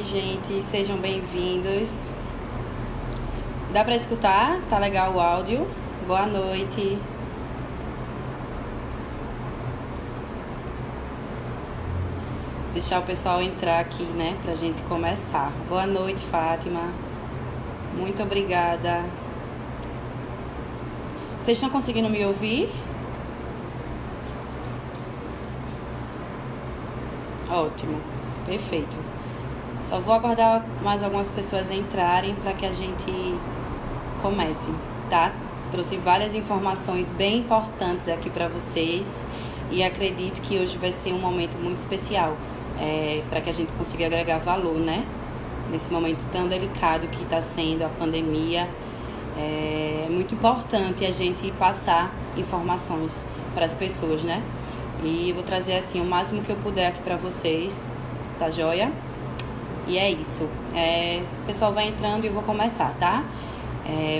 gente, sejam bem-vindos. Dá pra escutar? Tá legal o áudio? Boa noite. Deixar o pessoal entrar aqui, né, pra gente começar. Boa noite, Fátima. Muito obrigada. Vocês estão conseguindo me ouvir? Ótimo, perfeito. Só vou aguardar mais algumas pessoas entrarem para que a gente comece, tá? Trouxe várias informações bem importantes aqui para vocês e acredito que hoje vai ser um momento muito especial para que a gente consiga agregar valor, né? Nesse momento tão delicado que está sendo a pandemia, é muito importante a gente passar informações para as pessoas, né? E vou trazer assim o máximo que eu puder aqui para vocês, tá joia? E é isso. O pessoal vai entrando e eu vou começar, tá?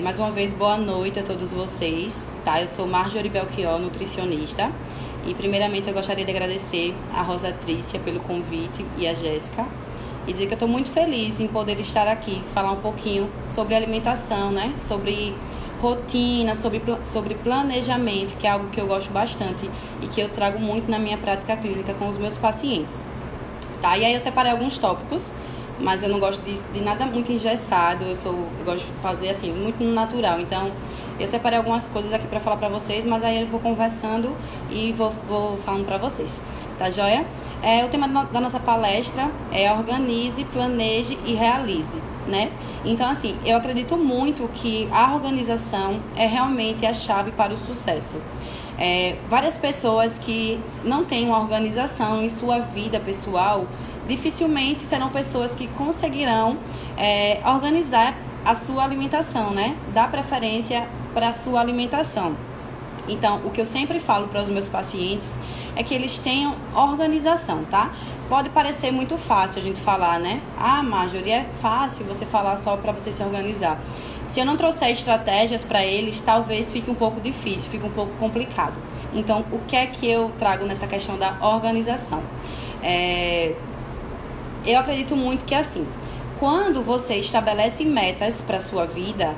Mais uma vez, boa noite a todos vocês, tá? Eu sou Marjorie Belchior, nutricionista. E primeiramente eu gostaria de agradecer a Rosa Trícia pelo convite e a Jéssica. E dizer que eu estou muito feliz em poder estar aqui, falar um pouquinho sobre alimentação, né? Sobre rotina, sobre planejamento, que é algo que eu gosto bastante e que eu trago muito na minha prática clínica com os meus pacientes, tá? E aí eu separei alguns tópicos, mas eu não gosto de nada muito engessado, eu gosto de fazer assim, muito natural. Então, eu separei algumas coisas aqui para falar para vocês, mas aí eu vou conversando e vou falando para vocês, tá joia? O tema da nossa palestra é Organize, Planeje e Realize, né? Então, assim, eu acredito muito que a organização é realmente a chave para o sucesso. Várias pessoas que não têm uma organização em sua vida pessoal, dificilmente serão pessoas que conseguirão organizar a sua alimentação, né? Dar preferência para a sua alimentação. Então, o que eu sempre falo para os meus pacientes é que eles tenham organização, tá? Pode parecer muito fácil a gente falar, né? Ah, Marjorie, é fácil você falar só para você se organizar. Se eu não trouxer estratégias para eles, talvez fique um pouco difícil, fique um pouco complicado. Então, o que é que eu trago nessa questão da organização? Eu acredito muito que assim, quando você estabelece metas para a sua vida,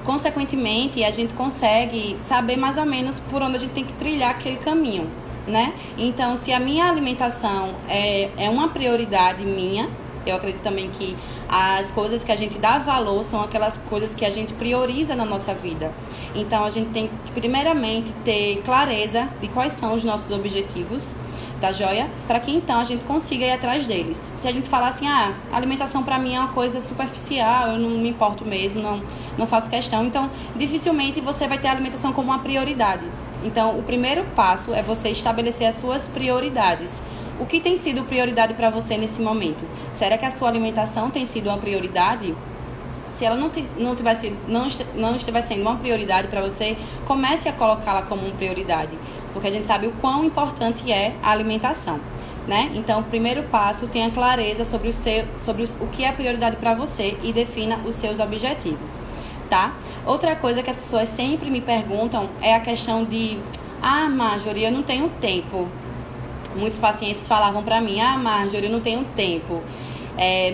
consequentemente, a gente consegue saber mais ou menos por onde a gente tem que trilhar aquele caminho, né? Então, se a minha alimentação é uma prioridade minha, eu acredito também que as coisas que a gente dá valor são aquelas coisas que a gente prioriza na nossa vida. Então, a gente tem que, primeiramente, ter clareza de quais são os nossos objetivos, tá joia? Para que então a gente consiga ir atrás deles. Se a gente falar assim, a alimentação para mim é uma coisa superficial, eu não me importo mesmo, não faço questão, então dificilmente você vai ter a alimentação como uma prioridade. Então, o primeiro passo é você estabelecer as suas prioridades. O que tem sido prioridade para você nesse momento? Será que a sua alimentação tem sido uma prioridade? Se ela não estiver sendo uma prioridade para você, comece a colocá-la como uma prioridade, porque a gente sabe o quão importante é a alimentação, né? Então, o primeiro passo, tenha clareza sobre o que é prioridade para você e defina os seus objetivos, tá? Outra coisa que as pessoas sempre me perguntam é a questão de Marjorie, eu não tenho tempo. Muitos pacientes falavam para mim, Marjorie, eu não tenho tempo.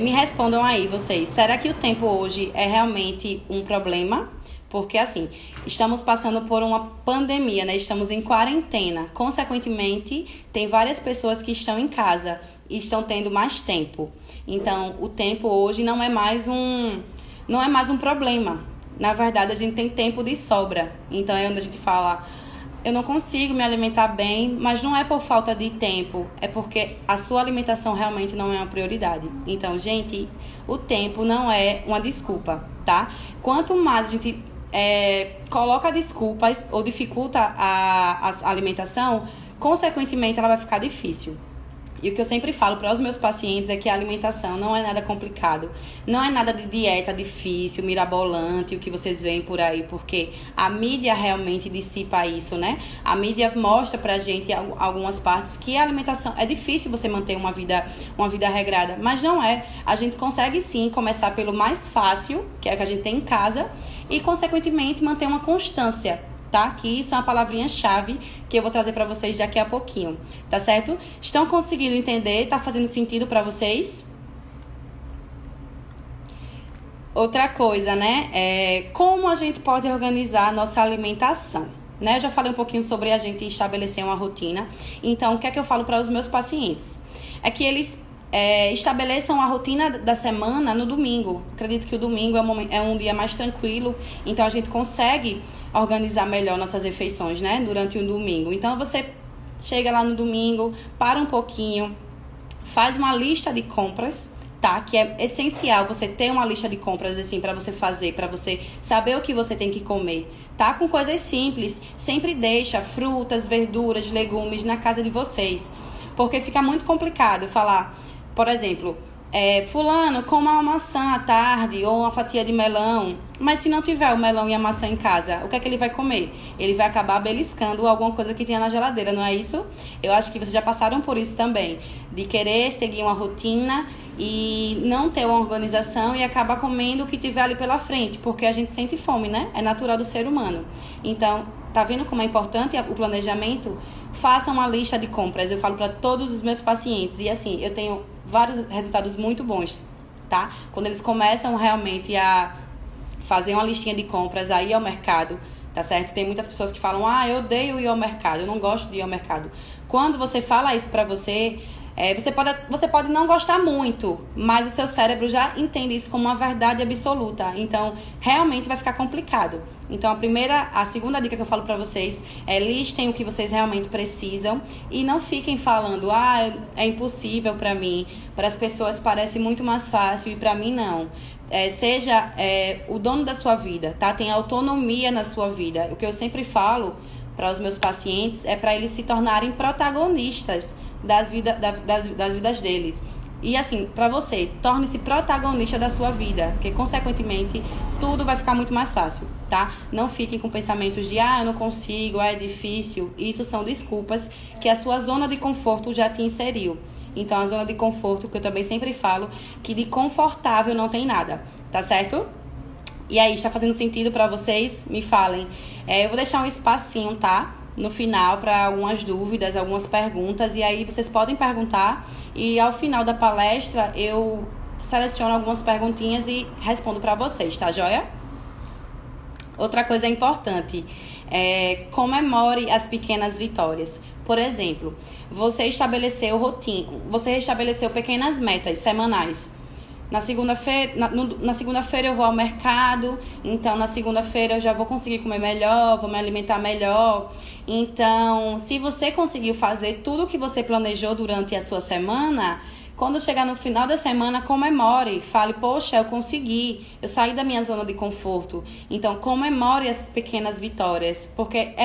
Me respondam aí vocês, será que o tempo hoje é realmente um problema? Porque assim, estamos passando por uma pandemia, né? Estamos em quarentena. Consequentemente, tem várias pessoas que estão em casa e estão tendo mais tempo. Então, o tempo hoje não é mais um problema. Na verdade, a gente tem tempo de sobra. Então, é onde a gente fala, eu não consigo me alimentar bem, mas não é por falta de tempo, é porque a sua alimentação realmente não é uma prioridade. Então, gente, o tempo não é uma desculpa, tá? Quanto mais a gente coloca desculpas ou dificulta a alimentação, consequentemente ela vai ficar difícil. E o que eu sempre falo para os meus pacientes é que a alimentação não é nada complicado, não é nada de dieta difícil, mirabolante, o que vocês veem por aí, porque a mídia realmente dissipa isso, né? A mídia mostra pra gente algumas partes que a alimentação é difícil você manter uma vida regrada, mas não é. A gente consegue sim começar pelo mais fácil, que é o que a gente tem em casa, e consequentemente manter uma constância, tá? Que isso é uma palavrinha-chave que eu vou trazer para vocês daqui a pouquinho, tá certo? Estão conseguindo entender? Tá fazendo sentido para vocês? Outra coisa, né? Como a gente pode organizar a nossa alimentação, né? Eu já falei um pouquinho sobre a gente estabelecer uma rotina. Então, o que é que eu falo para os meus pacientes? É que eles estabeleçam a rotina da semana no domingo. Acredito que o domingo é um dia mais tranquilo, então a gente consegue organizar melhor nossas refeições, né? Durante o domingo. Então, você chega lá no domingo, para um pouquinho, faz uma lista de compras, tá? Que é essencial você ter uma lista de compras assim para você fazer, para você saber o que você tem que comer, tá? Com coisas simples. Sempre deixa frutas, verduras, legumes na casa de vocês, porque fica muito complicado falar, por exemplo, fulano, coma uma maçã à tarde ou uma fatia de melão, mas se não tiver o melão e a maçã em casa, o que é que ele vai comer? Ele vai acabar beliscando alguma coisa que tenha na geladeira, não é isso? Eu acho que vocês já passaram por isso também, de querer seguir uma rotina e não ter uma organização e acabar comendo o que tiver ali pela frente, porque a gente sente fome, né? É natural do ser humano. Então, tá vendo como é importante o planejamento? Faça uma lista de compras. Eu falo para todos os meus pacientes e assim, eu tenho vários resultados muito bons, tá? Quando eles começam realmente a fazer uma listinha de compras, a ir ao mercado, tá certo? Tem muitas pessoas que falam, eu odeio ir ao mercado, eu não gosto de ir ao mercado. Quando você fala isso pra você, você pode não gostar muito, mas o seu cérebro já entende isso como uma verdade absoluta. Então, realmente vai ficar complicado. Então, a segunda dica que eu falo pra vocês é listem o que vocês realmente precisam e não fiquem falando, é impossível pra mim. Para as pessoas parece muito mais fácil e pra mim não. Seja o dono da sua vida, tá? Tenha autonomia na sua vida. O que eu sempre falo para os meus pacientes é para eles se tornarem protagonistas das vidas deles. E assim, para você, torne-se protagonista da sua vida, porque consequentemente tudo vai ficar muito mais fácil, tá? Não fiquem com pensamentos de eu não consigo, é difícil. Isso são desculpas que a sua zona de conforto já te inseriu. Então, a zona de conforto, que eu também sempre falo, que de confortável não tem nada, tá certo? E aí, está fazendo sentido para vocês? Me falem. Eu vou deixar um espacinho, tá? No final, para algumas dúvidas, algumas perguntas. E aí, vocês podem perguntar. E ao final da palestra, eu seleciono algumas perguntinhas e respondo para vocês, tá joia? Outra coisa importante, comemore as pequenas vitórias. Por exemplo, você estabeleceu pequenas metas semanais. Na segunda-feira eu vou ao mercado, então na segunda-feira eu já vou conseguir comer melhor, vou me alimentar melhor. Então, se você conseguiu fazer tudo o que você planejou durante a sua semana, quando chegar no final da semana, comemore, fale, poxa, eu consegui, eu saí da minha zona de conforto. Então, comemore as pequenas vitórias, porque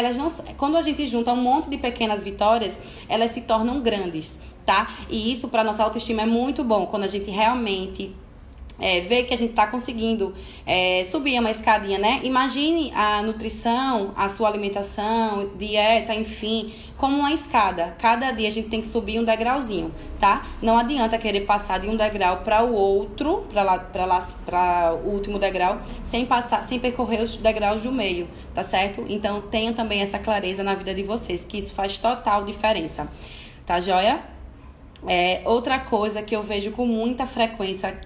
quando a gente junta um monte de pequenas vitórias, elas se tornam grandes, tá? E isso para nossa autoestima é muito bom, quando a gente realmente ver que a gente está conseguindo subir uma escadinha, né? Imagine a nutrição, a sua alimentação, dieta, enfim, como uma escada. Cada dia a gente tem que subir um degrauzinho, tá? Não adianta querer passar de um degrau para o outro, para o último degrau, sem percorrer os degraus do meio, tá certo? Então, tenham também essa clareza na vida de vocês, que isso faz total diferença, tá joia? Outra coisa que eu vejo com muita frequência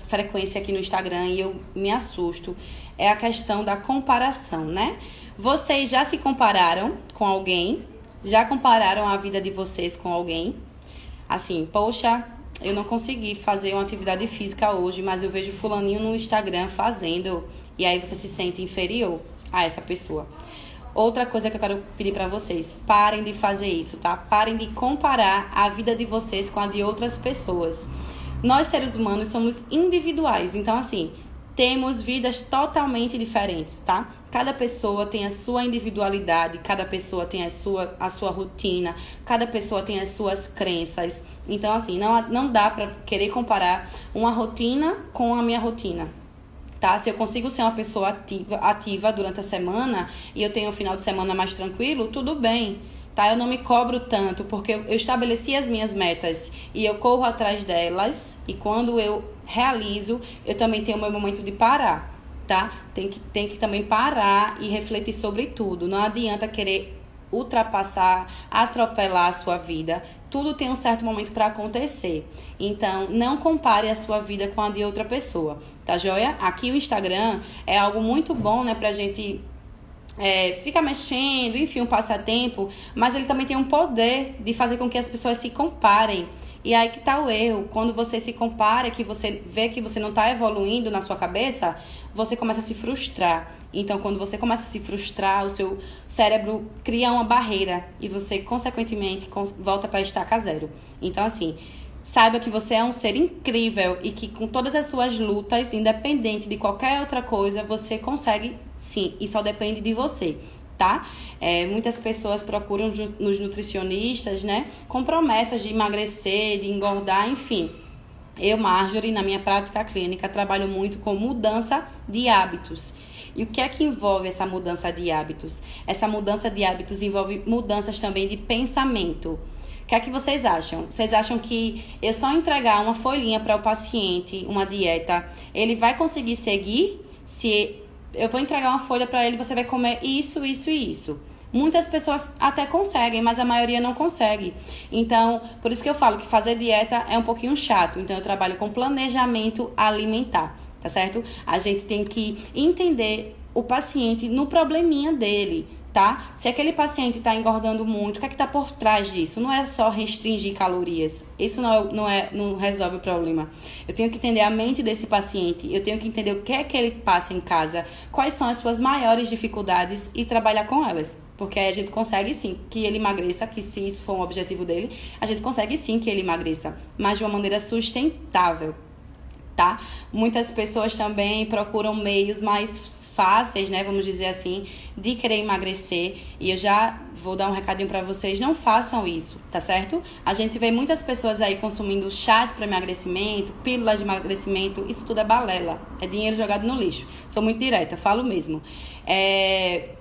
aqui no Instagram e eu me assusto é a questão da comparação, né? Vocês já se compararam com alguém? Já compararam a vida de vocês com alguém? Assim, poxa, eu não consegui fazer uma atividade física hoje, mas eu vejo fulaninho no Instagram fazendo, e aí você se sente inferior a essa pessoa. Outra coisa que eu quero pedir para vocês, parem de fazer isso, tá? Parem de comparar a vida de vocês com a de outras pessoas. Nós, seres humanos, somos individuais, então, assim, temos vidas totalmente diferentes, tá? Cada pessoa tem a sua individualidade, cada pessoa tem a sua rotina, cada pessoa tem as suas crenças. Então, assim, não dá para querer comparar uma rotina com a minha rotina. Tá? Se eu consigo ser uma pessoa ativa durante a semana e eu tenho um final de semana mais tranquilo, tudo bem, tá? Eu não me cobro tanto, porque eu estabeleci as minhas metas e eu corro atrás delas, e quando eu realizo, eu também tenho o meu momento de parar, tá? Tem que também parar e refletir sobre tudo. Não adianta querer ultrapassar, atropelar a sua vida. tudo tem um certo momento para acontecer. Então, não compare a sua vida com a de outra pessoa, tá joia? Aqui o Instagram é algo muito bom, né, pra gente ficar mexendo, enfim, um passatempo, mas ele também tem um poder de fazer com que as pessoas se comparem. E aí que tá o erro. Quando você se compara, que você vê que você não tá evoluindo na sua cabeça, você começa a se frustrar. Então, quando você começa a se frustrar, o seu cérebro cria uma barreira e você, consequentemente, volta para estaca zero. Então, assim, saiba que você é um ser incrível e que com todas as suas lutas, independente de qualquer outra coisa, você consegue sim, e só depende de você, tá? Muitas pessoas procuram nos nutricionistas, né, com promessas de emagrecer, de engordar, enfim. Eu, Marjorie, na minha prática clínica, trabalho muito com mudança de hábitos. E o que é que envolve essa mudança de hábitos? Essa mudança de hábitos envolve mudanças também de pensamento. O que é que vocês acham? Vocês acham que eu só entregar uma folhinha para o paciente, uma dieta, ele vai conseguir seguir? Se eu vou entregar uma folha para ele, você vai comer isso, isso e isso. Muitas pessoas até conseguem, mas a maioria não consegue. Então, por isso que eu falo que fazer dieta é um pouquinho chato. Então, eu trabalho com planejamento alimentar, tá certo? A gente tem que entender o paciente no probleminha dele, tá? Se aquele paciente está engordando muito, o que é que está por trás disso? Não é só restringir calorias. Isso não resolve o problema. Eu tenho que entender a mente desse paciente. Eu tenho que entender o que é que ele passa em casa, quais são as suas maiores dificuldades e trabalhar com elas. Porque aí a gente consegue sim que ele emagreça, que se isso for um objetivo dele, a gente consegue sim que ele emagreça, mas de uma maneira sustentável, tá? Muitas pessoas também procuram meios mais fáceis, né, vamos dizer assim, de querer emagrecer, e eu já vou dar um recadinho para vocês, não façam isso, tá certo? A gente vê muitas pessoas aí consumindo chás para emagrecimento, pílulas de emagrecimento, isso tudo é balela, é dinheiro jogado no lixo. Sou muito direta, falo mesmo.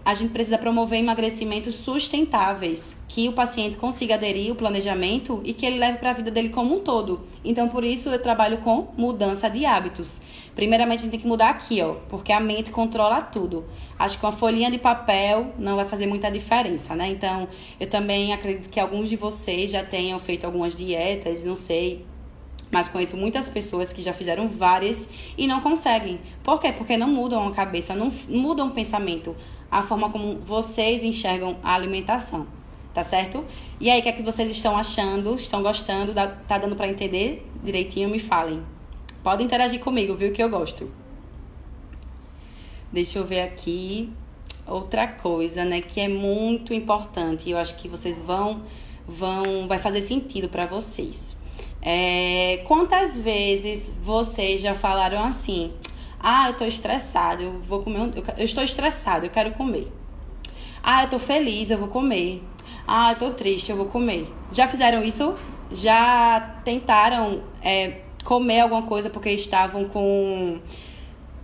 A gente precisa promover emagrecimentos sustentáveis, que o paciente consiga aderir ao planejamento e que ele leve para a vida dele como um todo. Então, por isso, eu trabalho com mudança de hábitos. Primeiramente, a gente tem que mudar aqui, ó, porque a mente controla tudo. Acho que uma folhinha de papel não vai fazer muita diferença, né? Então, eu também acredito que alguns de vocês já tenham feito algumas dietas, não sei, mas conheço muitas pessoas que já fizeram várias e não conseguem. Por quê? Porque não mudam a cabeça, não mudam o pensamento, a forma como vocês enxergam a alimentação, tá certo? E aí, o que é que vocês estão achando? Estão gostando? Tá dando pra entender direitinho? Me falem. Podem interagir comigo, viu? Que eu gosto. Deixa eu ver aqui outra coisa, né? Que é muito importante. E eu acho que vocês vai fazer sentido pra vocês. Quantas vezes vocês já falaram assim: ah, eu tô estressado, eu vou comer, eu estou estressado, eu quero comer. Ah, eu tô feliz, eu vou comer. Ah, eu tô triste, eu vou comer. Já fizeram isso? Já tentaram comer alguma coisa porque estavam com,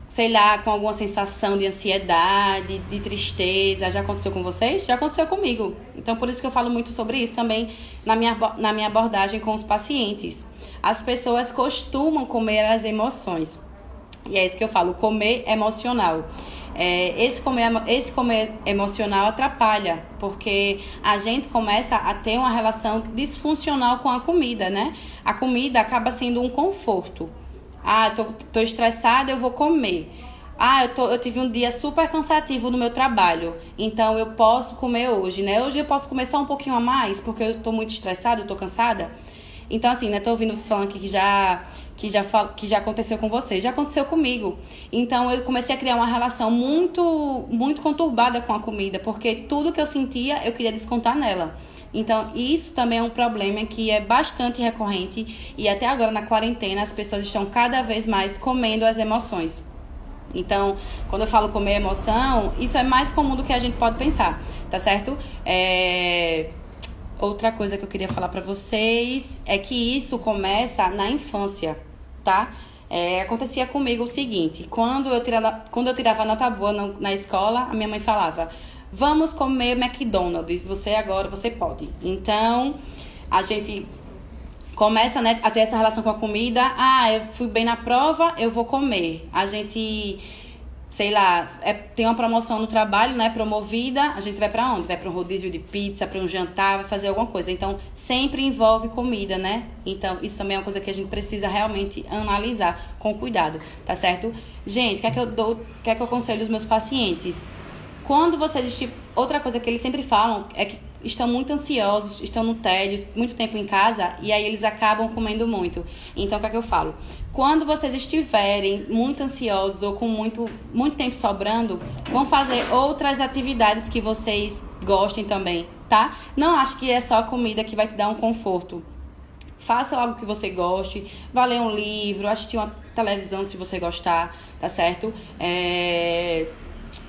sei lá, com alguma sensação de ansiedade, de tristeza? Já aconteceu com vocês? Já aconteceu comigo. Então, por isso que eu falo muito sobre isso também na minha abordagem com os pacientes. As pessoas costumam comer as emoções. E é isso que eu falo, comer emocional. Esse comer emocional atrapalha, porque a gente começa a ter uma relação disfuncional com a comida, né? A comida acaba sendo um conforto. Ah, tô estressada, eu vou comer. Ah, eu tive um dia super cansativo no meu trabalho, então eu posso comer hoje, né? Hoje eu posso comer só um pouquinho a mais, porque eu tô muito estressada, eu tô cansada. Então, assim, né? Tô ouvindo vocês falando aqui que já aconteceu com vocês. Já aconteceu comigo. Então, eu comecei a criar uma relação muito, muito conturbada com a comida, porque tudo que eu sentia, eu queria descontar nela. Então, isso também é um problema que é bastante recorrente. E até agora, na quarentena, as pessoas estão cada vez mais comendo as emoções. Então, quando eu falo comer emoção, isso é mais comum do que a gente pode pensar, tá certo? Outra coisa que eu queria falar pra vocês é que isso começa na infância, tá? Acontecia comigo o seguinte: quando eu tirava nota boa na escola, a minha mãe falava: vamos comer McDonald's, você pode. Então, a gente começa, né, a ter essa relação com a comida. Ah, eu fui bem na prova, eu vou comer. A gente sei lá, tem uma promoção no trabalho, né, promovida, a gente vai pra onde? Vai pra um rodízio de pizza, pra um jantar, vai fazer alguma coisa. Então, sempre envolve comida, né? Então, isso também é uma coisa que a gente precisa realmente analisar com cuidado, tá certo? Gente, o que é que eu aconselho os meus pacientes? Quando vocês... Outra coisa que eles sempre falam é que estão muito ansiosos, estão no tédio, muito tempo em casa, e aí eles acabam comendo muito. Então, o que é que eu falo? Quando vocês estiverem muito ansiosos ou com muito tempo sobrando, vão fazer outras atividades que vocês gostem também, tá? Não acho que é só a comida que vai te dar um conforto. Faça algo que você goste, vá ler um livro, assistir uma televisão se você gostar, tá certo?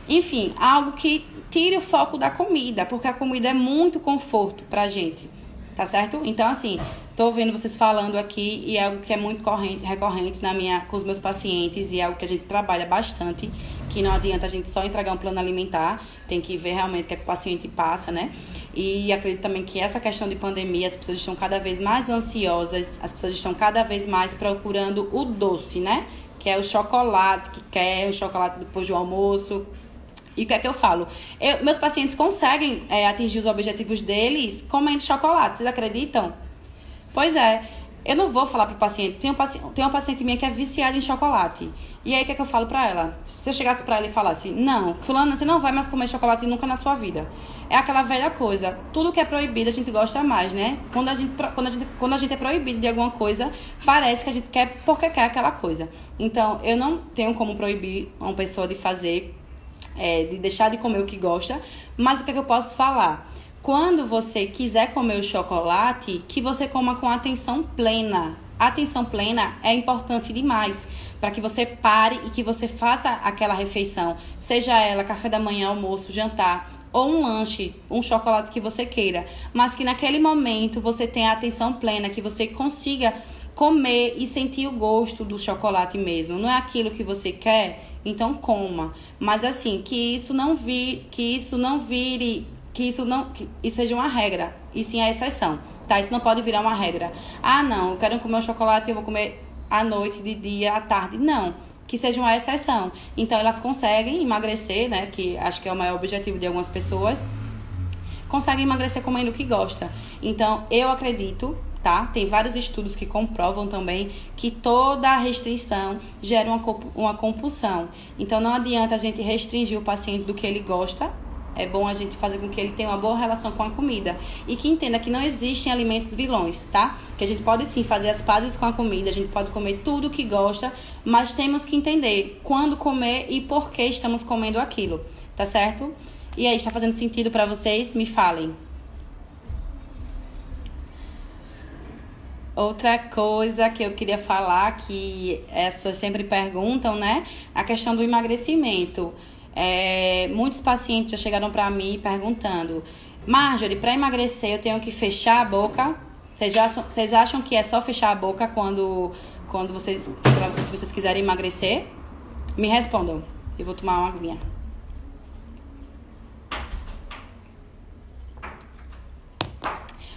Enfim, algo que tire o foco da comida, porque a comida é muito conforto pra gente, tá certo? Então, assim, tô vendo vocês falando aqui e é algo que é muito recorrente com os meus pacientes e é algo que a gente trabalha bastante, que não adianta a gente só entregar um plano alimentar, tem que ver realmente o que é que o paciente passa, né? E acredito também que essa questão de pandemia, as pessoas estão cada vez mais ansiosas, as pessoas estão cada vez mais procurando o doce, né? Que é o chocolate, que quer o chocolate depois do almoço. E o que é que eu falo? Meus pacientes conseguem atingir os objetivos deles comendo chocolate, vocês acreditam? Pois é, eu não vou falar pro paciente, tem uma paciente minha que é viciada em chocolate. E aí o que é que eu falo pra ela? Se eu chegasse pra ela e falasse, não, fulana, você não vai mais comer chocolate nunca na sua vida. É aquela velha coisa, tudo que é proibido a gente gosta mais, né? Quando a gente é proibido de alguma coisa, parece que a gente quer porque quer aquela coisa. Então, eu não tenho como proibir uma pessoa de fazer... de deixar de comer o que gosta, mas o que é que eu posso falar? Quando você quiser comer o chocolate, que você coma com atenção plena. A atenção plena é importante demais para que você pare e que você faça aquela refeição, seja ela café da manhã, almoço, jantar ou um lanche, um chocolate que você queira, mas que naquele momento você tenha atenção plena, que você consiga comer e sentir o gosto do chocolate mesmo. Não é aquilo que você quer? Então coma, mas assim, que isso seja uma regra, e sim a exceção, tá? Isso não pode virar uma regra. Ah, não, eu quero comer um chocolate e eu vou comer à noite, de dia, à tarde. Não, que seja uma exceção. Então elas conseguem emagrecer, né? Que acho que é o maior objetivo de algumas pessoas. Conseguem emagrecer comendo o que gosta. Então eu acredito, tá? Tem vários estudos que comprovam também que toda restrição gera uma compulsão. Então, não adianta a gente restringir o paciente do que ele gosta. É bom a gente fazer com que ele tenha uma boa relação com a comida. E que entenda que não existem alimentos vilões, tá? Que a gente pode sim fazer as pazes com a comida, a gente pode comer tudo o que gosta, mas temos que entender quando comer e por que estamos comendo aquilo, tá certo? E aí, está fazendo sentido para vocês? Me falem. Outra coisa que eu queria falar, que as pessoas sempre perguntam, né? A questão do emagrecimento. Muitos pacientes já chegaram para mim perguntando: Marjorie, para emagrecer eu tenho que fechar a boca? Vocês acham que é só fechar a boca se vocês quiserem emagrecer? Me respondam. Eu vou tomar uma aguinha.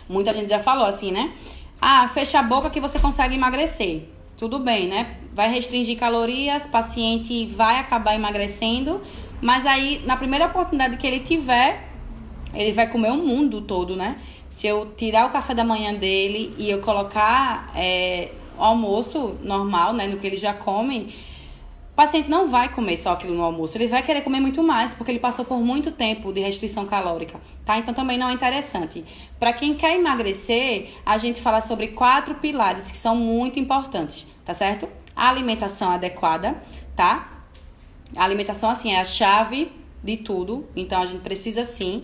Muita gente já falou assim, né? Ah, fecha a boca que você consegue emagrecer. Tudo bem, né? Vai restringir calorias, o paciente vai acabar emagrecendo, mas aí, na primeira oportunidade que ele tiver, ele vai comer o mundo todo, né? Se eu tirar o café da manhã dele e eu colocar o almoço normal, né, no que ele já come, o paciente não vai comer só aquilo no almoço, ele vai querer comer muito mais, porque ele passou por muito tempo de restrição calórica, tá? Então também não é interessante. Para quem quer emagrecer, a gente fala sobre 4 pilares que são muito importantes, tá certo? A alimentação adequada, tá? A alimentação, assim, é a chave de tudo, então a gente precisa, sim,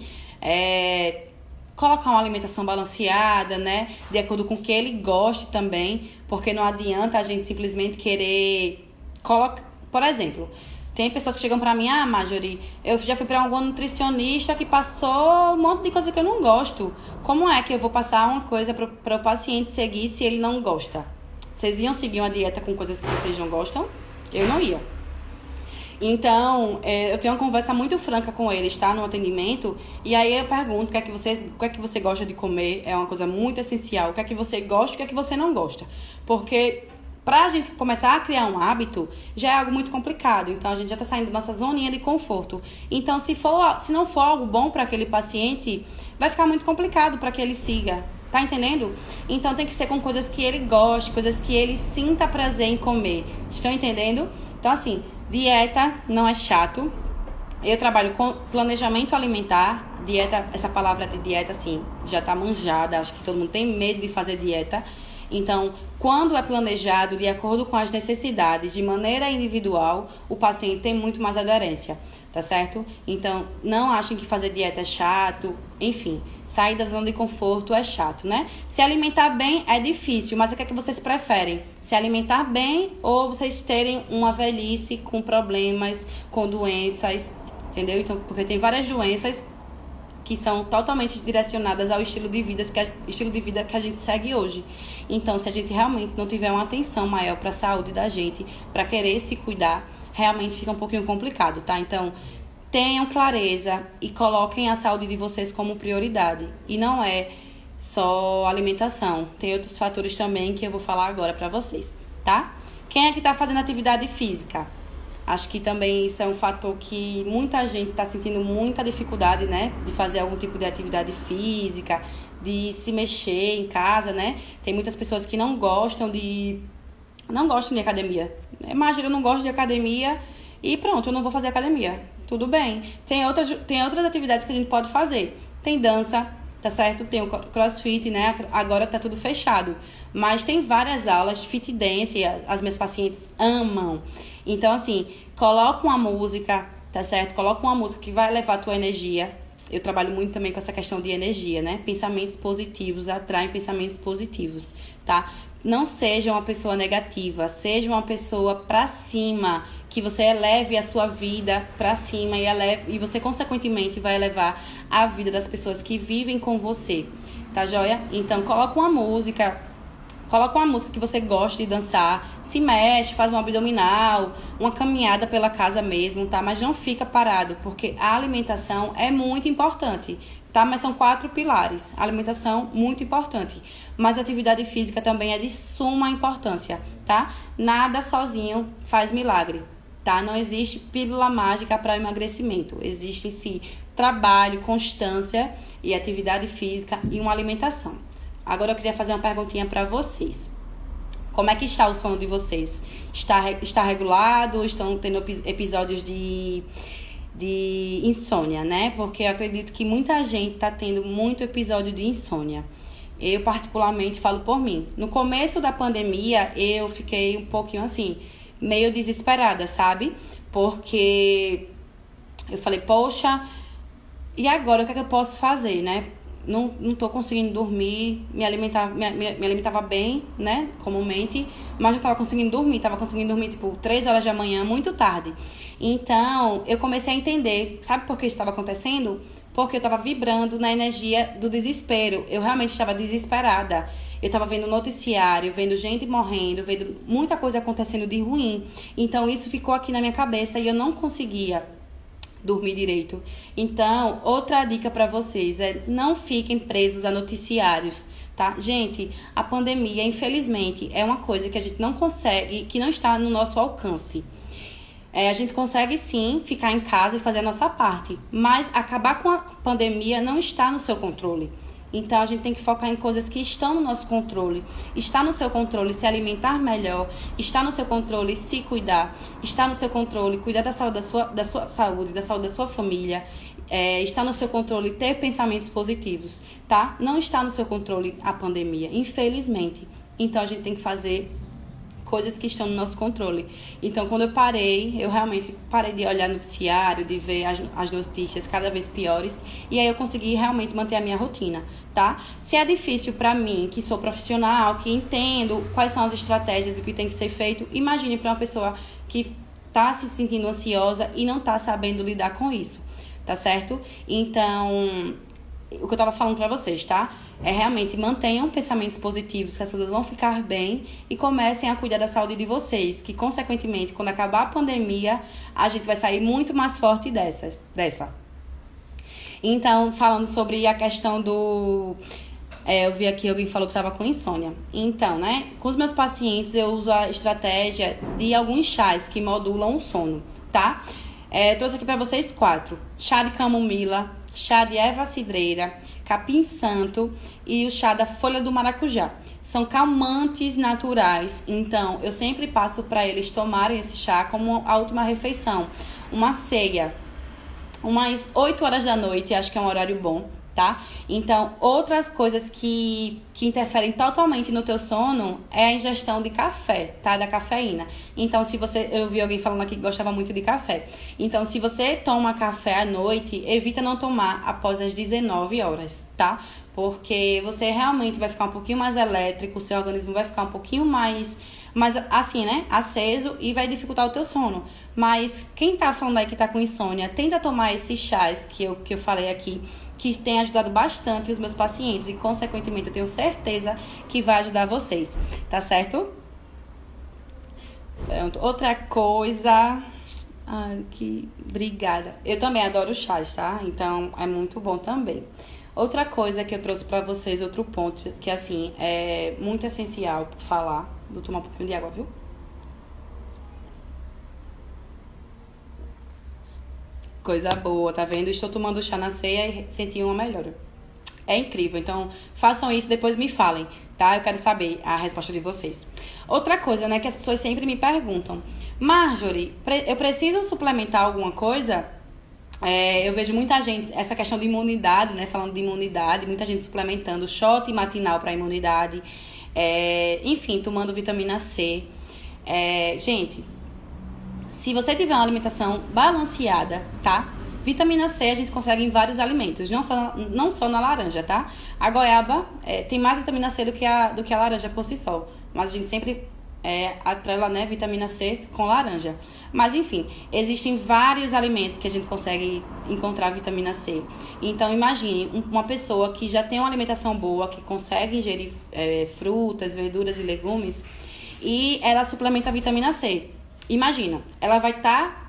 colocar uma alimentação balanceada, né? De acordo com o que ele goste também, porque não adianta a gente simplesmente querer colocar... Por exemplo, tem pessoas que chegam pra mim: ah, Marjorie, eu já fui pra algum nutricionista que passou um monte de coisa que eu não gosto. Como é que eu vou passar uma coisa para o paciente seguir se ele não gosta? Vocês iam seguir uma dieta com coisas que vocês não gostam? Eu não ia. Então, eu tenho uma conversa muito franca com eles, tá? No atendimento. E aí eu pergunto o que é que você gosta de comer. É uma coisa muito essencial. O que é que você gosta e o que é que você não gosta. Porque Pra gente começar a criar um hábito, já é algo muito complicado. Então, a gente já tá saindo da nossa zoninha de conforto. Então, se não for algo bom para aquele paciente, vai ficar muito complicado para que ele siga. Tá entendendo? Então, tem que ser com coisas que ele goste, coisas que ele sinta prazer em comer. Estão entendendo? Então, assim, dieta não é chato. Eu trabalho com planejamento alimentar. Dieta, essa palavra de dieta, assim, já tá manjada. Acho que todo mundo tem medo de fazer dieta. Então, quando é planejado de acordo com as necessidades, de maneira individual, o paciente tem muito mais aderência, tá certo? Então, não achem que fazer dieta é chato, enfim, sair da zona de conforto é chato, né? Se alimentar bem é difícil, mas o que é que vocês preferem? Se alimentar bem ou vocês terem uma velhice com problemas, com doenças, entendeu? Então, porque tem várias doenças que são totalmente direcionadas ao estilo de vida que a gente segue hoje. Então, se a gente realmente não tiver uma atenção maior para a saúde da gente, para querer se cuidar, realmente fica um pouquinho complicado, tá? Então, tenham clareza e coloquem a saúde de vocês como prioridade. E não é só alimentação, tem outros fatores também que eu vou falar agora para vocês, tá? Quem é que está fazendo atividade física? Acho que também isso é um fator que muita gente está sentindo muita dificuldade, né? De fazer algum tipo de atividade física, de se mexer em casa, né? Tem muitas pessoas que não gostam de academia. Imagina, eu não gosto de academia e pronto, eu não vou fazer academia. Tudo bem. Tem outras atividades que a gente pode fazer. Tem dança, tá certo? Tem o crossfit, né? Agora tá tudo fechado. Mas tem várias aulas de fit dance, as minhas pacientes amam. Então, assim, coloca uma música, tá certo? Coloca uma música que vai levar a tua energia. Eu trabalho muito também com essa questão de energia, né? Pensamentos positivos atraem pensamentos positivos, tá? Não seja uma pessoa negativa, seja uma pessoa pra cima, que você eleve a sua vida pra cima e você, consequentemente, vai elevar a vida das pessoas que vivem com você, tá joia? Então, coloca uma música que você gosta de dançar, se mexe, faz um abdominal, uma caminhada pela casa mesmo, tá? Mas não fica parado, porque a alimentação é muito importante, tá? Mas são 4 pilares. A alimentação, muito importante. Mas a atividade física também é de suma importância, tá? Nada sozinho faz milagre, tá? Não existe pílula mágica para emagrecimento. Existe, sim, trabalho, constância e atividade física e uma alimentação. Agora eu queria fazer uma perguntinha para vocês. Como é que está o sono de vocês? Está regulado? Estão tendo episódios de insônia, né? Porque eu acredito que muita gente está tendo muito episódio de insônia. Eu, particularmente, falo por mim. No começo da pandemia, eu fiquei um pouquinho assim, meio desesperada, sabe? Porque eu falei, poxa, e agora o que é que eu posso fazer, né? Não tô conseguindo dormir, me alimentava bem, né, comumente, mas não tava conseguindo dormir, tipo 3 horas da manhã, muito tarde. Então, eu comecei a entender, sabe por que isso estava acontecendo? Porque eu tava vibrando na energia do desespero, eu realmente estava desesperada. Eu tava vendo noticiário, vendo gente morrendo, vendo muita coisa acontecendo de ruim. Então, isso ficou aqui na minha cabeça e eu não conseguia dormir direito. Então, outra dica para vocês é não fiquem presos a noticiários, tá? Gente, a pandemia, infelizmente, é uma coisa que a gente não consegue, que não está no nosso alcance. A gente consegue, sim, ficar em casa e fazer a nossa parte, mas acabar com a pandemia não está no seu controle. Então, a gente tem que focar em coisas que estão no nosso controle. Está no seu controle se alimentar melhor, está no seu controle se cuidar, está no seu controle cuidar da saúde da sua saúde, da saúde da sua família, está no seu controle ter pensamentos positivos, tá? Não está no seu controle a pandemia, infelizmente. Então, a gente tem que fazer coisas que estão no nosso controle. Então, quando eu realmente parei de olhar noticiário, de ver as notícias cada vez piores, e aí eu consegui realmente manter a minha rotina, tá? Se é difícil pra mim, que sou profissional, que entendo quais são as estratégias e o que tem que ser feito, imagine pra uma pessoa que tá se sentindo ansiosa e não tá sabendo lidar com isso, tá certo? Então, o que eu tava falando pra vocês, tá? É realmente mantenham pensamentos positivos, que as coisas vão ficar bem e comecem a cuidar da saúde de vocês, que consequentemente, quando acabar a pandemia, a gente vai sair muito mais forte dessa. Então, falando sobre a questão Eu vi aqui alguém falou que estava com insônia. Então, né, com os meus pacientes eu uso a estratégia de alguns chás que modulam o sono, tá? Eu trouxe aqui para vocês 4. Chá de camomila, chá de erva cidreira, capim santo e o chá da folha do maracujá. São calmantes naturais, então eu sempre passo para eles tomarem esse chá como a última refeição. Uma ceia, umas 8 horas da noite, acho que é um horário bom, tá? Então, outras coisas que interferem totalmente no teu sono é a ingestão de café, tá? Da cafeína. Então, se você... Eu vi alguém falando aqui que gostava muito de café. Então, se você toma café à noite, evita não tomar após as 19 horas, tá? Porque você realmente vai ficar um pouquinho mais elétrico, o seu organismo vai ficar um pouquinho mais assim, né, aceso e vai dificultar o teu sono. Mas quem tá falando aí que tá com insônia, tenta tomar esses chás que eu falei aqui, que tem ajudado bastante os meus pacientes e, consequentemente, eu tenho certeza que vai ajudar vocês, tá certo? Pronto. Outra coisa... Ai, que... Obrigada. Eu também adoro chás, tá? Então, é muito bom também. Outra coisa que eu trouxe pra vocês, outro ponto, que, assim, é muito essencial falar. Vou tomar um pouquinho de água, viu? Coisa boa, tá vendo? Estou tomando chá na ceia e senti uma melhora. É incrível, então façam isso, depois me falem, tá? Eu quero saber a resposta de vocês. Outra coisa, né, que as pessoas sempre me perguntam: Marjorie, eu preciso suplementar alguma coisa? Eu vejo muita gente, essa questão de imunidade, né, falando de imunidade, muita gente suplementando shot matinal para imunidade, enfim, tomando vitamina C. Gente, se você tiver uma alimentação balanceada, tá? Vitamina C a gente consegue em vários alimentos, não só na laranja, tá? A goiaba tem mais vitamina C do que a laranja por si só. Mas a gente sempre atrela, né, vitamina C com laranja. Mas enfim, existem vários alimentos que a gente consegue encontrar vitamina C. Então imagine uma pessoa que já tem uma alimentação boa, que consegue ingerir frutas, verduras e legumes, e ela suplementa a vitamina C. Imagina, ela vai estar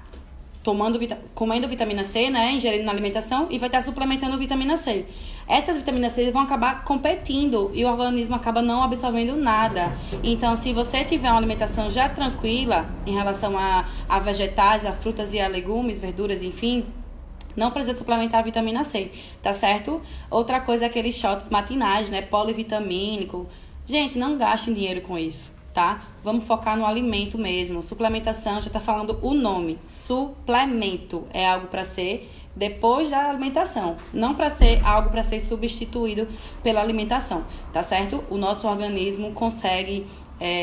comendo vitamina C, né, ingerindo na alimentação, e vai estar suplementando vitamina C. Essas vitaminas C vão acabar competindo e o organismo acaba não absorvendo nada. Então, se você tiver uma alimentação já tranquila em relação a vegetais, a frutas e a legumes, verduras, enfim, não precisa suplementar a vitamina C, tá certo? Outra coisa é aqueles shots matinais, né, polivitamínico. Gente, não gastem dinheiro com isso, tá? Vamos focar no alimento mesmo. Suplementação, já tá falando o nome. Suplemento é algo para ser depois da alimentação, não para ser algo para ser substituído pela alimentação, tá certo? O nosso organismo consegue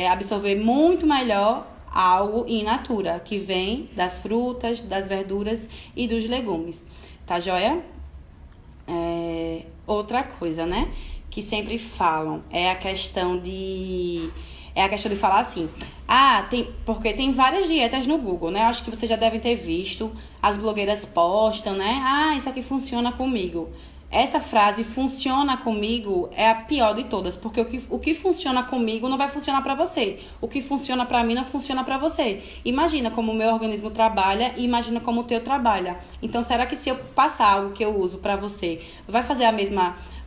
absorver muito melhor algo in natura, que vem das frutas, das verduras e dos legumes, tá joia? Outra coisa, né, que sempre falam é a questão de falar assim: porque tem várias dietas no Google, né? Acho que vocês já devem ter visto, as blogueiras postam, né? Isso aqui funciona comigo. Essa frase, funciona comigo, é a pior de todas, porque o que funciona comigo não vai funcionar pra você. O que funciona pra mim não funciona pra você. Imagina como o meu organismo trabalha e imagina como o teu trabalha. Então, será que se eu passar algo que eu uso pra você, vai fazer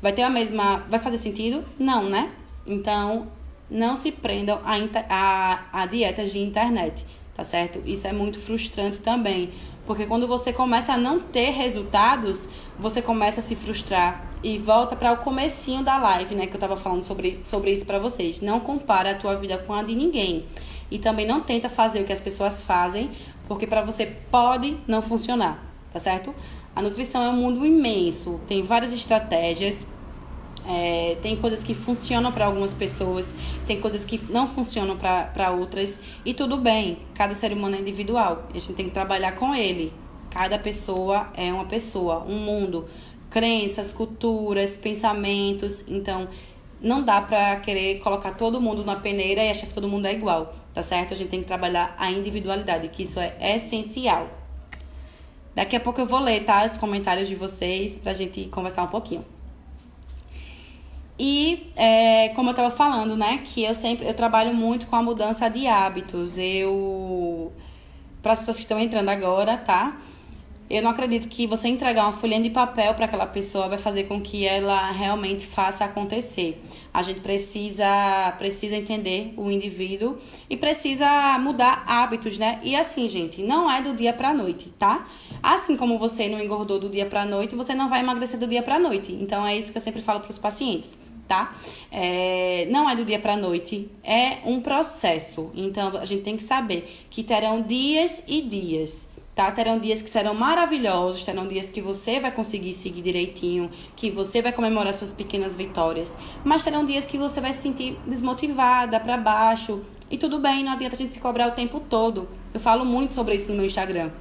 vai fazer sentido? Não, né? Então, não se prendam a dietas de internet, tá certo? Isso é muito frustrante também, porque quando você começa a não ter resultados, você começa a se frustrar e volta para o comecinho da live, né, que eu tava falando sobre isso para vocês. Não compara a tua vida com a de ninguém e também não tenta fazer o que as pessoas fazem, porque para você pode não funcionar, tá certo? A nutrição é um mundo imenso, tem várias estratégias. Tem coisas que funcionam para algumas pessoas, tem coisas que não funcionam para outras, e tudo bem, cada ser humano é individual, a gente tem que trabalhar com ele. Cada pessoa é uma pessoa, um mundo, crenças, culturas, pensamentos. Então não dá para querer colocar todo mundo na peneira e achar que todo mundo é igual, tá certo? A gente tem que trabalhar a individualidade, que isso é essencial. Daqui a pouco eu vou ler, tá, os comentários de vocês pra gente conversar um pouquinho. E, como eu estava falando, né, que eu trabalho muito com a mudança de hábitos. Para as pessoas que estão entrando agora, tá? Eu não acredito que você entregar uma folhinha de papel para aquela pessoa vai fazer com que ela realmente faça acontecer. A gente precisa entender o indivíduo e precisa mudar hábitos, né? E assim, gente, não é do dia para noite, tá? Assim como você não engordou do dia para noite, você não vai emagrecer do dia para noite. Então é isso que eu sempre falo para os pacientes, tá? Não é do dia para noite, é um processo. Então a gente tem que saber que terão dias e dias. Tá? Terão dias que serão maravilhosos, terão dias que você vai conseguir seguir direitinho, que você vai comemorar suas pequenas vitórias, mas terão dias que você vai se sentir desmotivada, para baixo, e tudo bem, não adianta a gente se cobrar o tempo todo. Eu falo muito sobre isso no meu Instagram.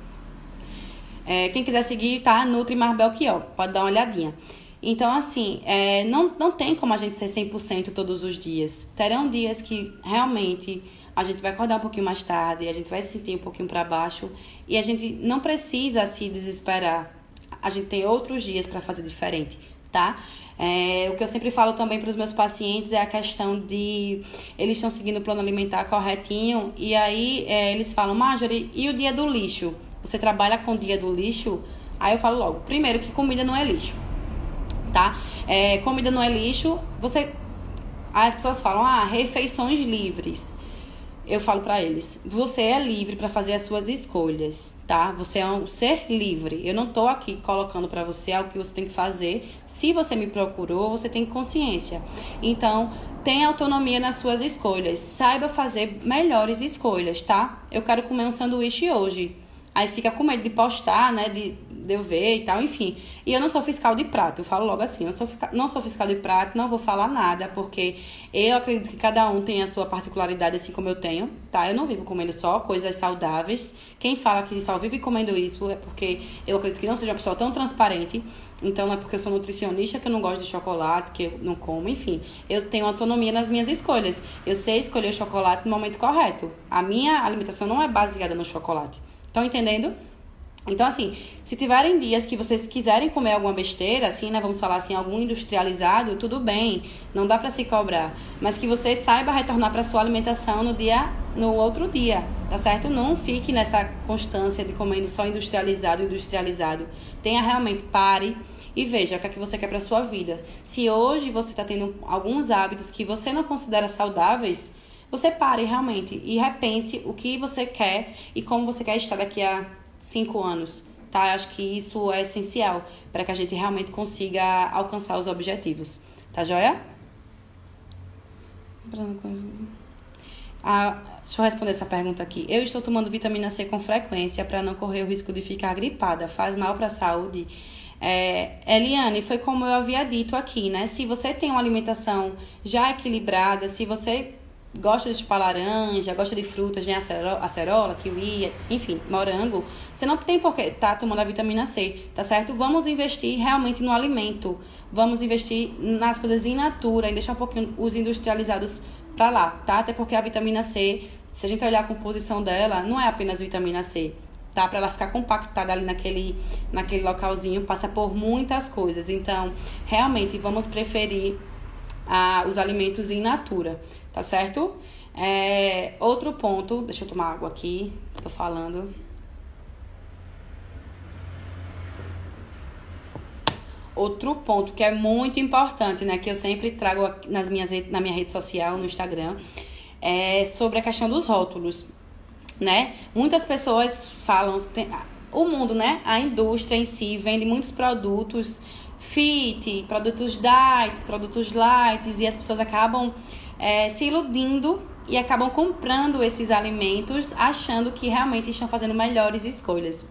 Quem quiser seguir, tá? Nutri Marbel Belchior, pode dar uma olhadinha. Então, assim, não tem como a gente ser 100% todos os dias. Terão dias que realmente a gente vai acordar um pouquinho mais tarde, a gente vai se sentir um pouquinho para baixo e a gente não precisa se desesperar. A gente tem outros dias para fazer diferente, tá? O que eu sempre falo também para os meus pacientes é a questão de eles estão seguindo o plano alimentar corretinho e aí eles falam, Marjorie, e o dia do lixo? Você trabalha com o dia do lixo? Aí eu falo logo, primeiro que comida não é lixo, tá? Comida não é lixo, as pessoas falam, refeições livres. Eu falo pra eles, você é livre pra fazer as suas escolhas, tá? Você é um ser livre. Eu não tô aqui colocando pra você algo que você tem que fazer. Se você me procurou, você tem consciência. Então, tenha autonomia nas suas escolhas. Saiba fazer melhores escolhas, tá? Eu quero comer um sanduíche hoje. Aí fica com medo de postar, né? De eu ver e tal, enfim. E eu não sou fiscal de prato, eu falo logo assim, não sou fiscal de prato, não vou falar nada, porque eu acredito que cada um tem a sua particularidade, assim como eu tenho, tá? Eu não vivo comendo só coisas saudáveis. Quem fala que só vive comendo isso é porque eu acredito que não seja uma pessoa tão transparente. Então não é porque eu sou nutricionista que eu não gosto de chocolate, que eu não como, enfim. Eu tenho autonomia nas minhas escolhas. Eu sei escolher o chocolate no momento correto. A minha alimentação não é baseada no chocolate. Estão entendendo? Então, assim, se tiverem dias que vocês quiserem comer alguma besteira, assim, né, vamos falar assim, algum industrializado, tudo bem, não dá pra se cobrar. Mas que você saiba retornar pra sua alimentação no outro dia, tá certo? Não fique nessa constância de comendo só industrializado. Tenha realmente, pare e veja o que é que você quer pra sua vida. Se hoje você tá tendo alguns hábitos que você não considera saudáveis, você pare realmente e repense o que você quer e como você quer estar daqui a 5 anos, tá? Eu acho que isso é essencial para que a gente realmente consiga alcançar os objetivos, tá joia? Deixa eu responder essa pergunta aqui. Eu estou tomando vitamina C com frequência para não correr o risco de ficar gripada. Faz mal para a saúde? Eliane, foi como eu havia dito aqui, né? Se você tem uma alimentação já equilibrada, se você gosta de chupar laranja, gosta de frutas, né? Acerola, kiwi, enfim, morango, você não tem por que estar tomando a vitamina C, tá certo? Vamos investir realmente no alimento, vamos investir nas coisas in natura e deixar um pouquinho os industrializados pra lá, tá? Até porque a vitamina C, se a gente olhar a composição dela, não é apenas vitamina C, tá? Para ela ficar compactada ali naquele localzinho, passa por muitas coisas. Então, realmente, vamos preferir os alimentos in natura, tá certo? Outro ponto, deixa eu tomar água aqui, tô falando. Outro ponto que é muito importante, né, que eu sempre trago na minha rede social, no Instagram, é sobre a questão dos rótulos, né? Muitas pessoas falam, o mundo, né, a indústria em si vende muitos produtos fit, produtos diets, produtos light, e as pessoas acabam se iludindo e acabam comprando esses alimentos achando que realmente estão fazendo melhores escolhas.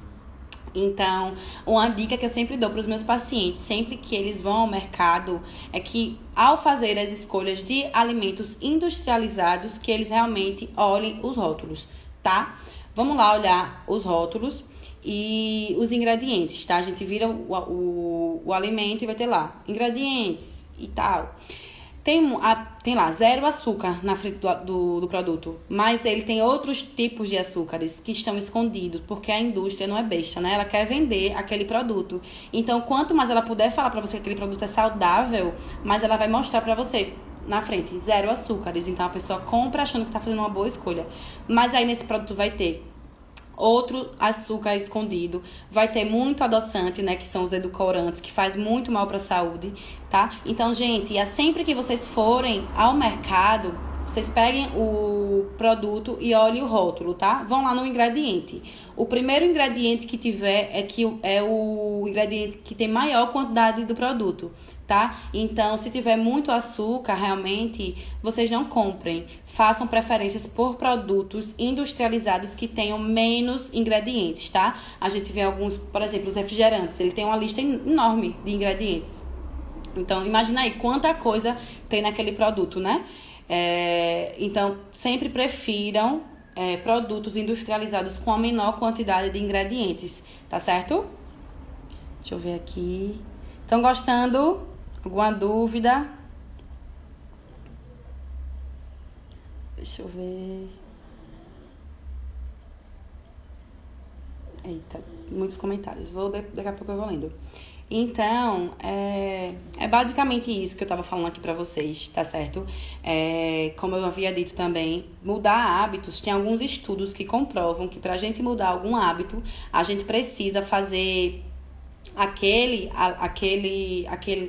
Então, uma dica que eu sempre dou para os meus pacientes, sempre que eles vão ao mercado, é que ao fazer as escolhas de alimentos industrializados, que eles realmente olhem os rótulos, tá? Vamos lá olhar os rótulos e os ingredientes, tá? A gente vira o alimento e vai ter lá ingredientes e tal. Tem lá 0 açúcar na frente do produto, mas ele tem outros tipos de açúcares que estão escondidos, porque a indústria não é besta, né? Ela quer vender aquele produto. Então, quanto mais ela puder falar para você que aquele produto é saudável, mais ela vai mostrar para você na frente, 0 açúcares. Então, a pessoa compra achando que tá fazendo uma boa escolha. Mas aí, nesse produto vai ter outro açúcar escondido, vai ter muito adoçante, né, que são os edulcorantes, que faz muito mal para a saúde, tá? Então, gente, sempre que vocês forem ao mercado, vocês peguem o produto e olhem o rótulo, tá? Vão lá no ingrediente. O primeiro ingrediente que tiver é o ingrediente que tem maior quantidade do produto, tá? Então, se tiver muito açúcar, realmente, vocês não comprem. Façam preferências por produtos industrializados que tenham menos ingredientes, tá? A gente vê alguns, por exemplo, os refrigerantes, ele tem uma lista enorme de ingredientes. Então, imagina aí quanta coisa tem naquele produto, né? Então, sempre prefiram produtos industrializados com a menor quantidade de ingredientes, tá certo? Deixa eu ver aqui. Estão gostando? Alguma dúvida? Deixa eu ver. Eita, muitos comentários. Daqui a pouco eu vou lendo. Então, é basicamente isso que eu tava falando aqui pra vocês, tá certo? Como eu havia dito também, mudar hábitos, tem alguns estudos que comprovam que pra gente mudar algum hábito, a gente precisa fazer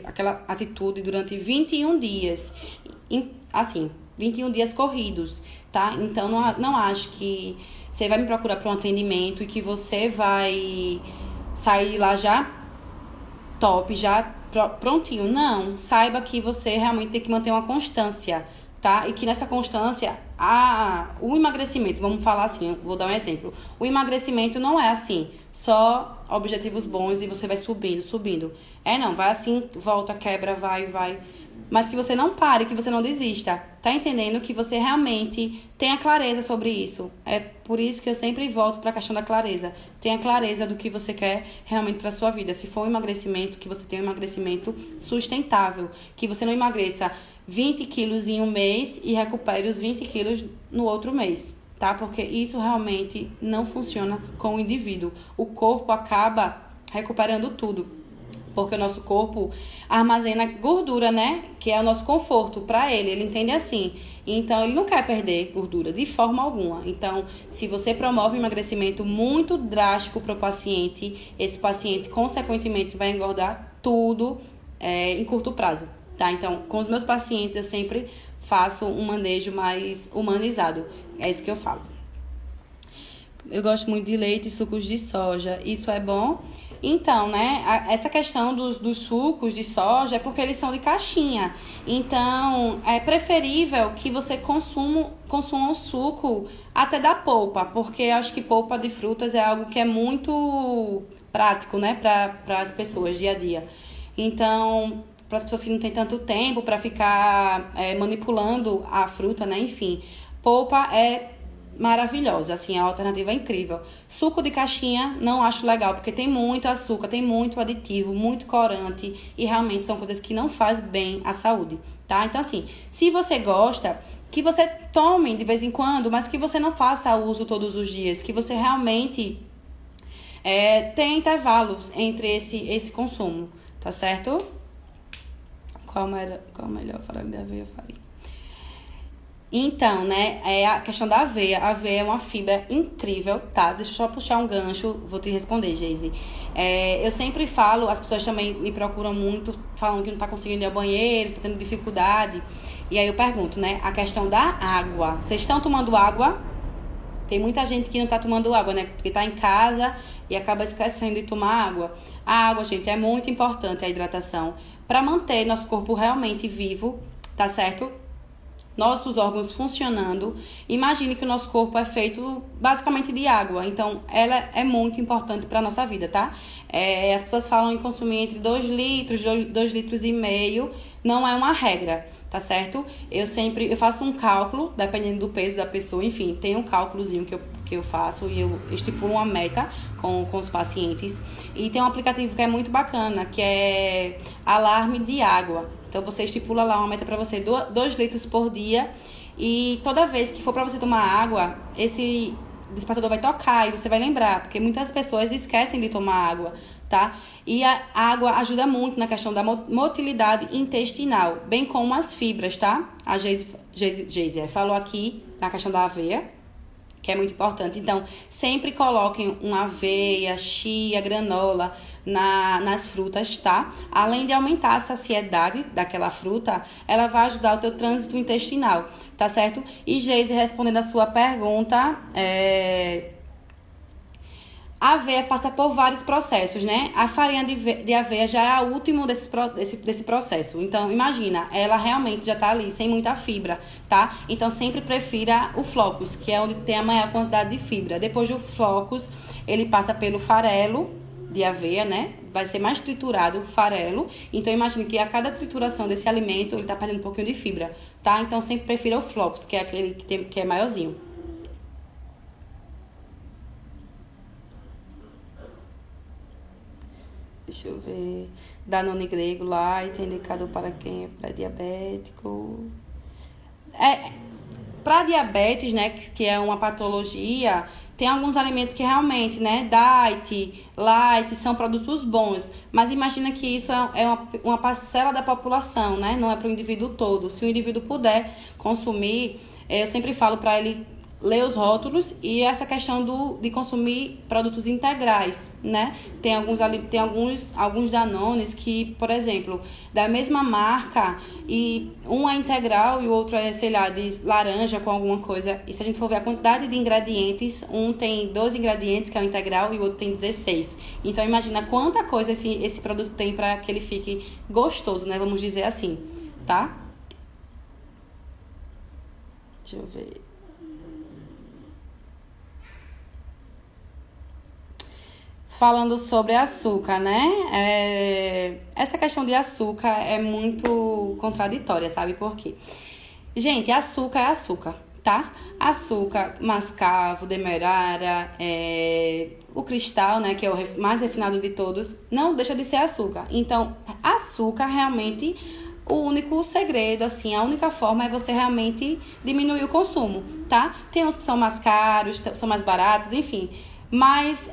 aquela atitude durante 21 dias, assim, 21 dias corridos, tá? Então, não acho que você vai me procurar para um atendimento e que você vai sair lá já top, já prontinho. Não, saiba que você realmente tem que manter uma constância, tá? E que nessa constância, o emagrecimento, vamos falar assim, vou dar um exemplo. O emagrecimento não é assim, só objetivos bons e você vai subindo. Não, vai assim, volta, quebra, vai. Mas que você não pare, que você não desista. Tá entendendo? Que você realmente tenha clareza sobre isso. É por isso que eu sempre volto para a questão da clareza. Tenha clareza do que você quer realmente para sua vida. Se for um emagrecimento, que você tenha um emagrecimento sustentável. Que você não emagreça 20 quilos em um mês e recupere os 20 quilos no outro mês, tá? Porque isso realmente não funciona com o indivíduo. O corpo acaba recuperando tudo. Porque o nosso corpo armazena gordura, né? Que é o nosso conforto para ele. Ele entende assim. Então, ele não quer perder gordura de forma alguma. Então, se você promove um emagrecimento muito drástico para o paciente, esse paciente, consequentemente, vai engordar tudo em curto prazo, tá? Então, com os meus pacientes, eu sempre faço um manejo mais humanizado. É isso que eu falo. Eu gosto muito de leite e sucos de soja. Isso é bom? Então, né, essa questão dos sucos de soja é porque eles são de caixinha. Então, é preferível que você consuma um suco até da polpa, porque eu acho que polpa de frutas é algo que é muito prático, né, para as pessoas dia a dia. Então, para as pessoas que não têm tanto tempo para ficar manipulando a fruta, né, enfim, polpa é maravilhosa, assim, a alternativa é incrível. Suco de caixinha não acho legal, porque tem muito açúcar, tem muito aditivo, muito corante, e realmente são coisas que não faz bem à saúde, tá? Então, assim, se você gosta, que você tome de vez em quando, mas que você não faça uso todos os dias, que você realmente tenha intervalos entre esse consumo, tá certo? Qual a melhor farinha de aveia eu faria? Então, né, é a questão da aveia. A aveia é uma fibra incrível, tá? Deixa eu só puxar um gancho, vou te responder, Geise. Eu sempre falo, as pessoas também me procuram muito, falando que não tá conseguindo ir ao banheiro, tá tendo dificuldade. E aí eu pergunto, né, a questão da água. Vocês estão tomando água? Tem muita gente que não tá tomando água, né? Porque tá em casa e acaba esquecendo de tomar água. A água, gente, é muito importante, a hidratação, para manter nosso corpo realmente vivo, tá certo? Nossos órgãos funcionando. Imagine que o nosso corpo é feito basicamente de água. Então, ela é muito importante para a nossa vida, tá? As pessoas falam em consumir entre 2 litros, 2 litros e meio. Não é uma regra, tá certo? Eu faço um cálculo, dependendo do peso da pessoa. Enfim, tem um cálculozinho que eu faço e eu estipulo uma meta com os pacientes. E tem um aplicativo que é muito bacana, que é Alarme de Água. Então, você estipula lá uma meta para você, 2 litros por dia. E toda vez que for para você tomar água, esse despertador vai tocar e você vai lembrar. Porque muitas pessoas esquecem de tomar água, tá? E a água ajuda muito na questão da motilidade intestinal, bem como as fibras, tá? A Geise falou aqui na questão da aveia. que é muito importante. Então, sempre coloquem uma aveia, chia, granola nas frutas, tá? Além de aumentar a saciedade daquela fruta, ela vai ajudar o teu trânsito intestinal, tá certo? E Geise, respondendo a sua pergunta, a aveia passa por vários processos, né? A farinha de aveia já é o último desse processo. Então, imagina, ela realmente já tá ali, sem muita fibra, tá? Então, sempre prefira o flocos, que é onde tem a maior quantidade de fibra. Depois do flocos, ele passa pelo farelo de aveia, né? Vai ser mais triturado o farelo. Então, imagine que a cada trituração desse alimento, ele tá perdendo um pouquinho de fibra, tá? Então, sempre prefira o flocos, que é aquele que é maiorzinho. Deixa eu ver. Danone grego, light, indicado para quem é pré-diabético. Para diabetes, né, que é uma patologia, tem alguns alimentos que realmente, né, diet, light, são produtos bons. Mas imagina que isso é uma parcela da população, né? Não é para o indivíduo todo. Se o indivíduo puder consumir, eu sempre falo para ele ler os rótulos e essa questão de consumir produtos integrais, né? Tem alguns Danones que, por exemplo, da mesma marca, e um é integral e o outro é, sei lá, de laranja com alguma coisa. E se a gente for ver a quantidade de ingredientes, um tem 12 ingredientes, que é o integral, e o outro tem 16. Então, imagina quanta coisa esse produto tem para que ele fique gostoso, né? Vamos dizer assim, tá? Deixa eu ver. Falando sobre açúcar, né? Essa questão de açúcar é muito contraditória, sabe por quê? Gente, açúcar é açúcar, tá? Açúcar, mascavo, demerara, o cristal, né, que é o mais refinado de todos, não deixa de ser açúcar. Então, açúcar realmente, o único segredo, assim, a única forma é você realmente diminuir o consumo, tá? Tem uns que são mais caros, são mais baratos, enfim. Mas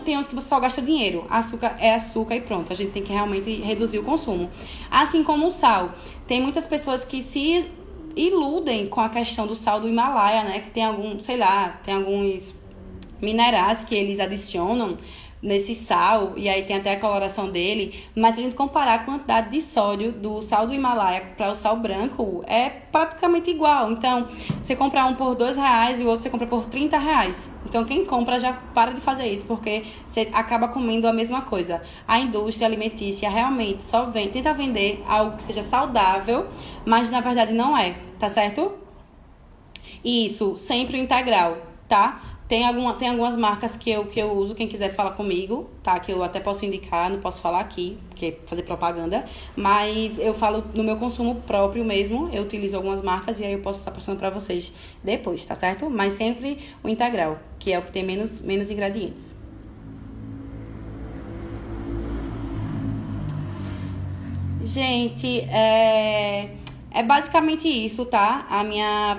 tem uns que você só gasta dinheiro. Açúcar é açúcar e pronto. A gente tem que realmente reduzir o consumo. Assim como o sal. Tem muitas pessoas que se iludem com a questão do sal do Himalaia, né? Que tem tem alguns minerais que eles adicionam nesse sal, e aí tem até a coloração dele, mas se a gente comparar a quantidade de sódio do sal do Himalaia para o sal branco, é praticamente igual. Então, você comprar um por R$2 e o outro você compra por R$30. Então, quem compra já para de fazer isso, porque você acaba comendo a mesma coisa. A indústria alimentícia realmente tenta vender algo que seja saudável, mas na verdade não é, tá certo? Isso, sempre o integral, tá? Tem algumas marcas que eu uso, quem quiser falar comigo, tá? Que eu até posso indicar, não posso falar aqui, porque fazer propaganda. Mas eu falo no meu consumo próprio mesmo, eu utilizo algumas marcas e aí eu posso estar passando pra vocês depois, tá certo? Mas sempre o integral, que é o que tem menos ingredientes. Gente, é basicamente isso, tá?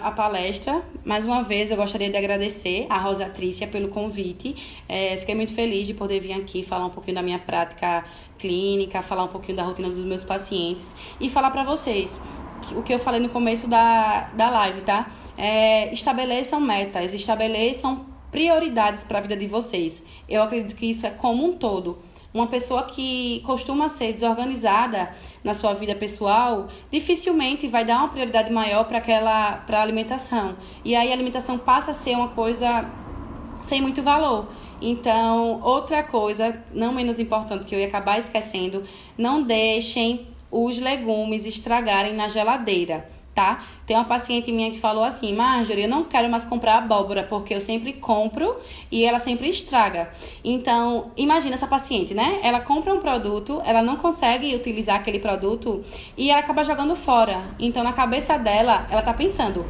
A palestra. Mais uma vez, eu gostaria de agradecer a Rosa Trícia pelo convite. Fiquei muito feliz de poder vir aqui falar um pouquinho da minha prática clínica, falar um pouquinho da rotina dos meus pacientes e falar para vocês o que eu falei no começo da live, tá? Estabeleçam metas, estabeleçam prioridades para a vida de vocês. Eu acredito que isso é como um todo. Uma pessoa que costuma ser desorganizada na sua vida pessoal, dificilmente vai dar uma prioridade maior para a alimentação. E aí a alimentação passa a ser uma coisa sem muito valor. Então, outra coisa, não menos importante, que eu ia acabar esquecendo, não deixem os legumes estragarem na geladeira, tá? Tem uma paciente minha que falou assim: Marjorie, eu não quero mais comprar abóbora, porque eu sempre compro e ela sempre estraga. Então, imagina essa paciente, né? Ela compra um produto, ela não consegue utilizar aquele produto e ela acaba jogando fora. Então, na cabeça dela, ela tá pensando: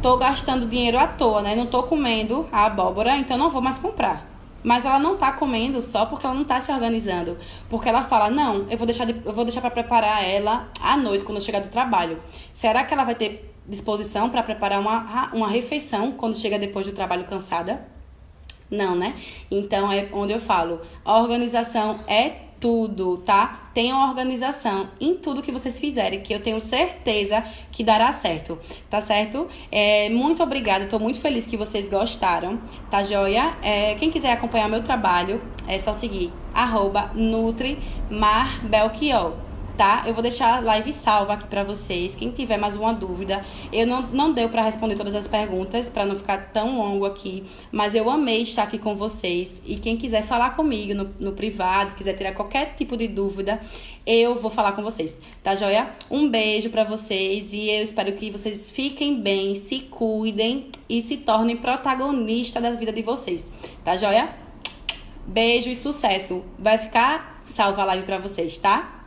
tô gastando dinheiro à toa, né? Não tô comendo a abóbora, então não vou mais comprar. Mas ela não tá comendo só porque ela não tá se organizando. Porque ela fala: não, eu vou deixar para preparar ela à noite, quando eu chegar do trabalho. Será que ela vai ter disposição para preparar uma refeição quando chega depois do trabalho cansada? Não, né? Então, é onde eu falo: a organização é tudo, tá? Tenham organização em tudo que vocês fizerem, que eu tenho certeza que dará certo, tá certo? Muito obrigada, tô muito feliz que vocês gostaram, tá joia? Quem quiser acompanhar meu trabalho, é só seguir @NutriMarBelchior. Tá? Eu vou deixar a live salva aqui pra vocês. Quem tiver mais uma dúvida, eu não deu pra responder todas as perguntas, pra não ficar tão longo aqui, mas eu amei estar aqui com vocês. E quem quiser falar comigo no privado, quiser tirar qualquer tipo de dúvida, eu vou falar com vocês, tá joia? Um beijo pra vocês e eu espero que vocês fiquem bem, se cuidem e se tornem protagonistas da vida de vocês, tá joia? Beijo e sucesso. Vai ficar salva a live pra vocês, tá?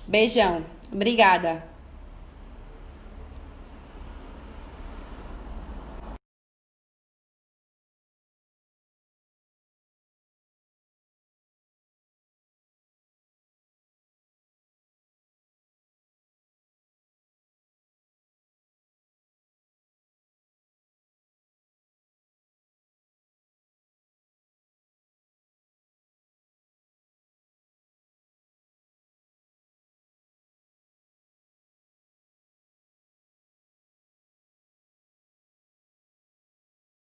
Beijão. Obrigada.